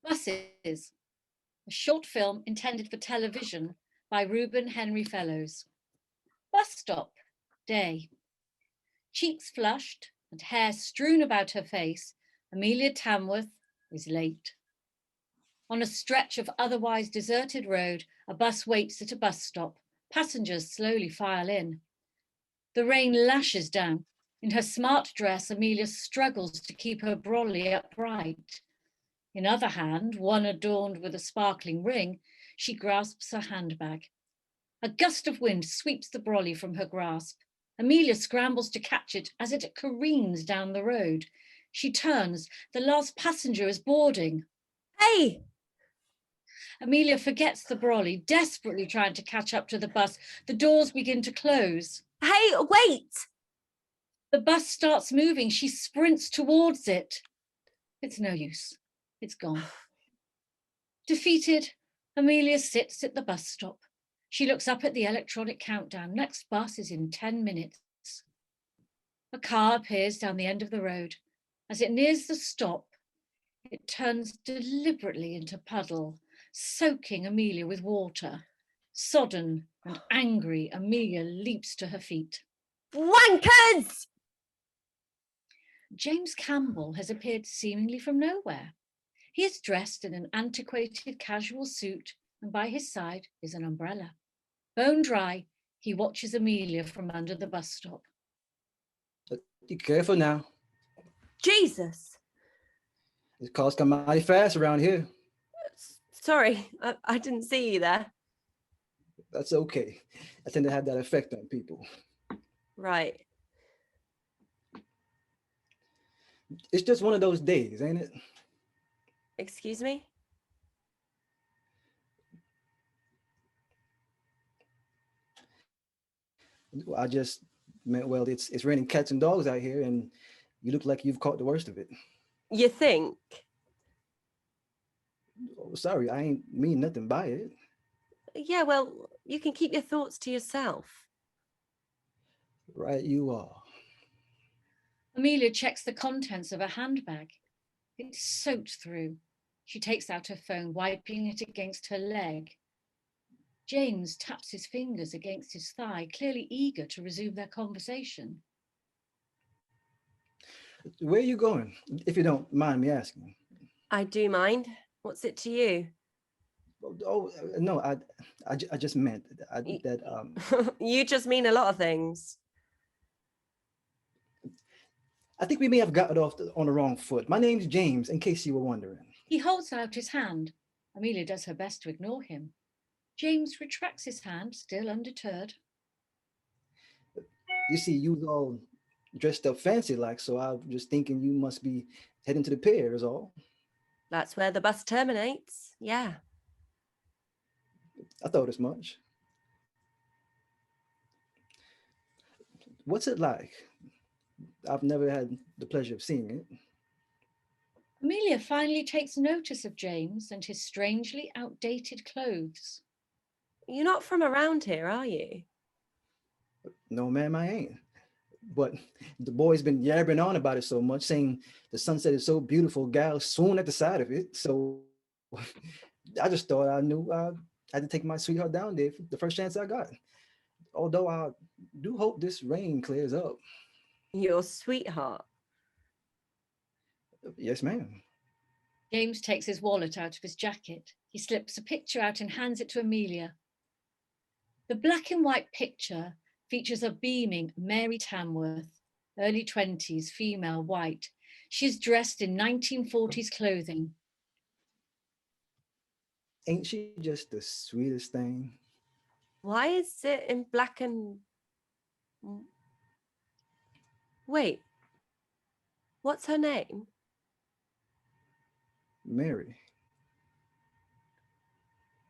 Buses, a short film intended for television by Reuben Henry Fellows. Bus stop, day. Cheeks flushed and hair strewn about her face, Amelia Tamworth is late. On a stretch of otherwise deserted road, a bus waits at a bus stop. Passengers slowly file in. The rain lashes down. In her smart dress, Amelia struggles to keep her brolly upright. In other hand, one adorned with a sparkling ring, she grasps her handbag. A gust of wind sweeps the brolly from her grasp. Amelia scrambles to catch it as it careens down the road. She turns. The last passenger is boarding. Hey! Amelia forgets the brolly, desperately trying to catch up to the bus. The doors begin to close. Hey, wait! The bus starts moving. She sprints towards it. It's no use. It's gone. Defeated, Amelia sits at the bus stop. She looks up at the electronic countdown. Next bus is in 10 minutes. A car appears down the end of the road. As it nears the stop, it turns deliberately into puddle, soaking Amelia with water. Sodden and angry, Amelia leaps to her feet. Wankers! James Campbell has appeared seemingly from nowhere. He is dressed in an antiquated casual suit, and by his side is an umbrella. Bone dry, he watches Amelia from under the bus stop. Be careful now. Jesus! These cars come mighty fast around here. Sorry, I didn't see you there. That's okay. I tend to have that effect on people. Right. It's just one of those days, ain't it? Excuse me? I just meant, well, it's raining cats and dogs out here, and you look like you've caught the worst of it. You think? Oh, sorry, I ain't mean nothing by it. Yeah, well, you can keep your thoughts to yourself. Right, you are. Amelia checks the contents of her handbag. It's soaked through. She takes out her phone, wiping it against her leg. James taps his fingers against his thigh, clearly eager to resume their conversation. Where are you going, if you don't mind me asking? I do mind. What's it to you? Oh no, I just meant that. You just mean a lot of things. I think we may have gotten off on the wrong foot. My name's James, in case you were wondering. He holds out his hand. Amelia does her best to ignore him. James retracts his hand, still undeterred. You see, you was all dressed up fancy like, so I was just thinking you must be heading to the pier is all. That's where the bus terminates. Yeah. I thought as much. What's it like? I've never had the pleasure of seeing it. Amelia finally takes notice of James and his strangely outdated clothes. You're not from around here, are you? No, ma'am, I ain't. But the boy's been yabbering on about it so much, saying the sunset is so beautiful, gals swoon at the sight of it. So I just thought I knew I had to take my sweetheart down there the first chance I got. Although I do hope this rain clears up. Your sweetheart? Yes, ma'am. James takes his wallet out of his jacket. He slips a picture out and hands it to Amelia. The black and white picture features a beaming Mary Tamworth, early 20s, female, white. She's dressed in 1940s clothing. Ain't she just the sweetest thing? Why is it in black and... Wait, what's her name? Mary.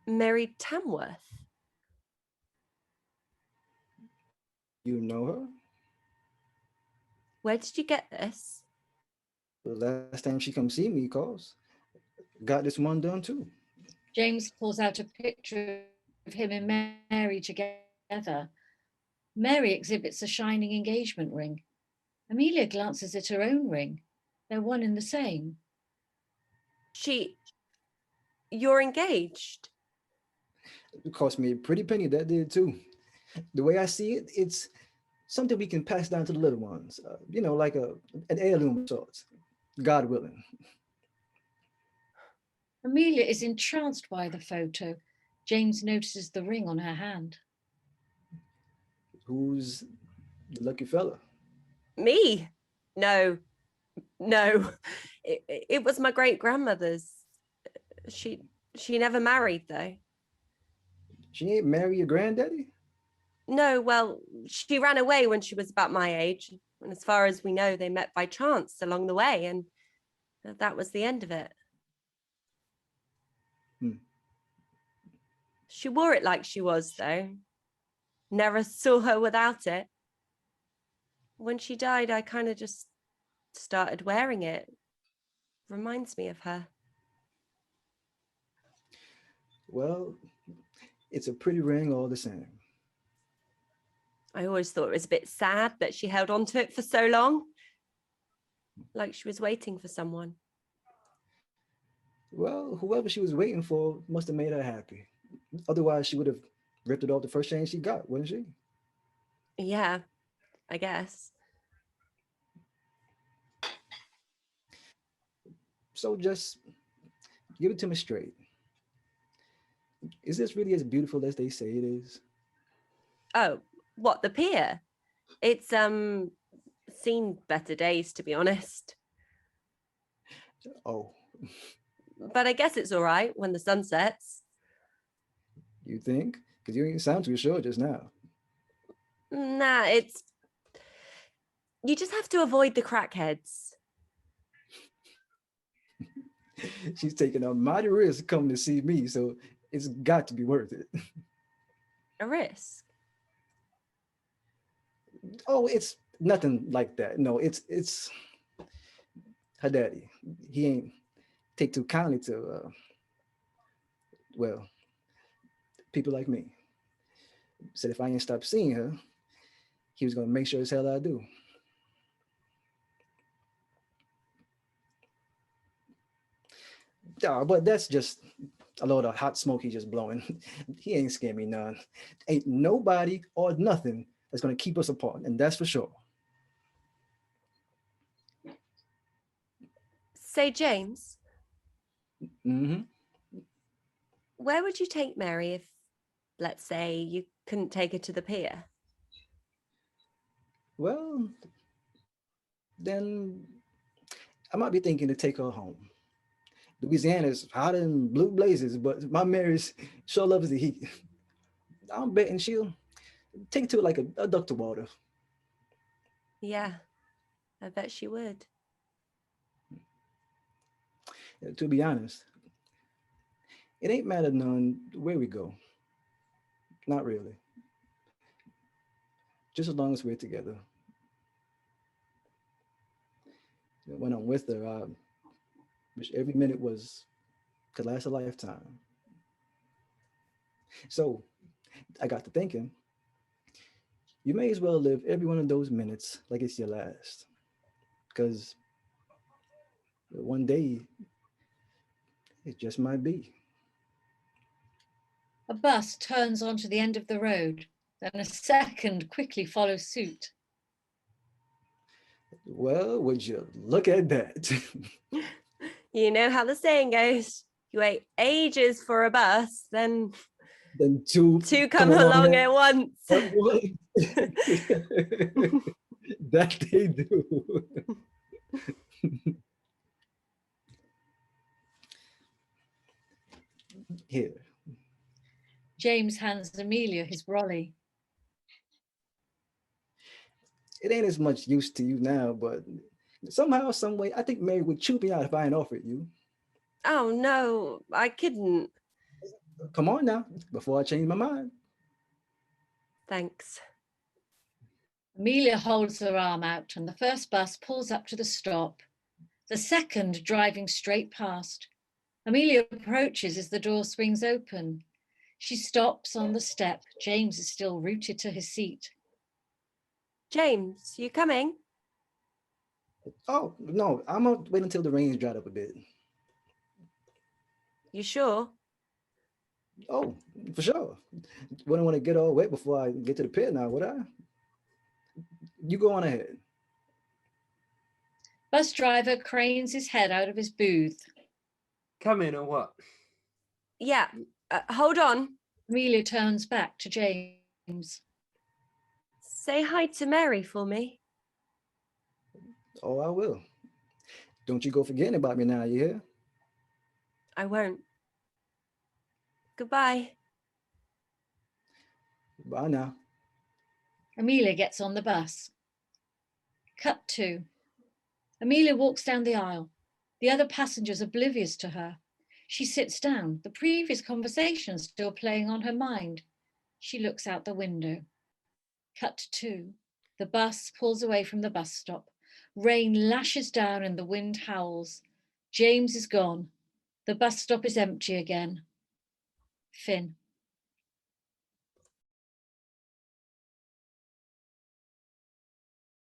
Mary Tamworth. You know her? Where did you get this? The last time she come see me, cause got this one done too. James pulls out a picture of him and Mary together. Mary exhibits a shining engagement ring. Amelia glances at her own ring. They're one and the same. She You're engaged? It cost me a pretty penny, that did too. The way I see it, it's something we can pass down to the little ones, like an heirloom of sorts, God willing. Amelia is entranced by the photo. James notices the ring on her hand. Who's the lucky fella? Me? No. It was my great-grandmother's. She never married, though. She ain't marry your granddaddy? No, well, she ran away when she was about my age. And as far as we know, they met by chance along the way. And that was the end of it. She wore it like she was, though. Never saw her without it. When she died, I kind of just started wearing it. Reminds me of her. Well, it's a pretty ring all the same. I always thought it was a bit sad that she held on to it for so long. Like she was waiting for someone. Well, whoever she was waiting for must have made her happy. Otherwise, she would have ripped it off the first chance she got, wouldn't she? Yeah, I guess. So just give it to me straight. Is this really as beautiful as they say it is? Oh, what, the pier? It's seen better days, to be honest. Oh, But I guess it's all right when the sun sets. you think? Because you didn't sound too sure just now. Nah, you just have to avoid the crackheads. She's taking a mighty risk coming to see me, so it's got to be worth it. A risk? Oh, it's nothing like that. No, it's her daddy. He ain't take too kindly to, people like me. Said if I ain't stop seeing her, he was gonna make sure as hell I do. But that's just a load of hot smoke he just blowing. He ain't scared me none. Ain't nobody or nothing that's gonna keep us apart, and that's for sure. Say, James, Mm-hmm. where would you take Mary if, let's say, you couldn't take her to the pier? Well, then I might be thinking to take her home. Louisiana's hot in blue blazes, but my Mary's sure loves the heat. I'm betting she'll take to it like a duck to water. Yeah, I bet she would. To be honest, it ain't matter none where we go. Not really. Just as long as we're together. When I'm with her, I wish every minute could last a lifetime. So I got to thinking, you may as well live every one of those minutes like it's your last. Because one day, it just might be. A bus turns onto the end of the road, then a second quickly follows suit. Well, would you look at that? You know how the saying goes. You wait ages for a bus, then two come along at at once. That they do. Here. James hands Amelia his brolly. It ain't as much use to you now, but somehow, some way, I think Mary would chew me out if I ain't offered you. Oh no, I couldn't. Come on now, before I change my mind. Thanks. Amelia holds her arm out and the first bus pulls up to the stop, the second driving straight past. Amelia approaches as the door swings open. She stops on the step. James is still rooted to his seat. James, you coming? Oh, no, I'm gonna wait until the rain's dried up a bit. You sure? Oh, for sure. Wouldn't want to get all wet before I get to the pit now, would I? You go on ahead. Bus driver cranes his head out of his booth. Come in or what? Yeah. Hold on. Amelia turns back to James. Say hi to Mary for me. Oh, I will. Don't you go forgetting about me now, you hear? I won't. Goodbye. Bye now. Amelia gets on the bus. Cut 2. Amelia walks down the aisle. The other passengers oblivious to her. She sits down, the previous conversation still playing on her mind. She looks out the window. Cut 2. The bus pulls away from the bus stop. Rain lashes down and the wind howls. James is gone. The bus stop is empty again. Finn.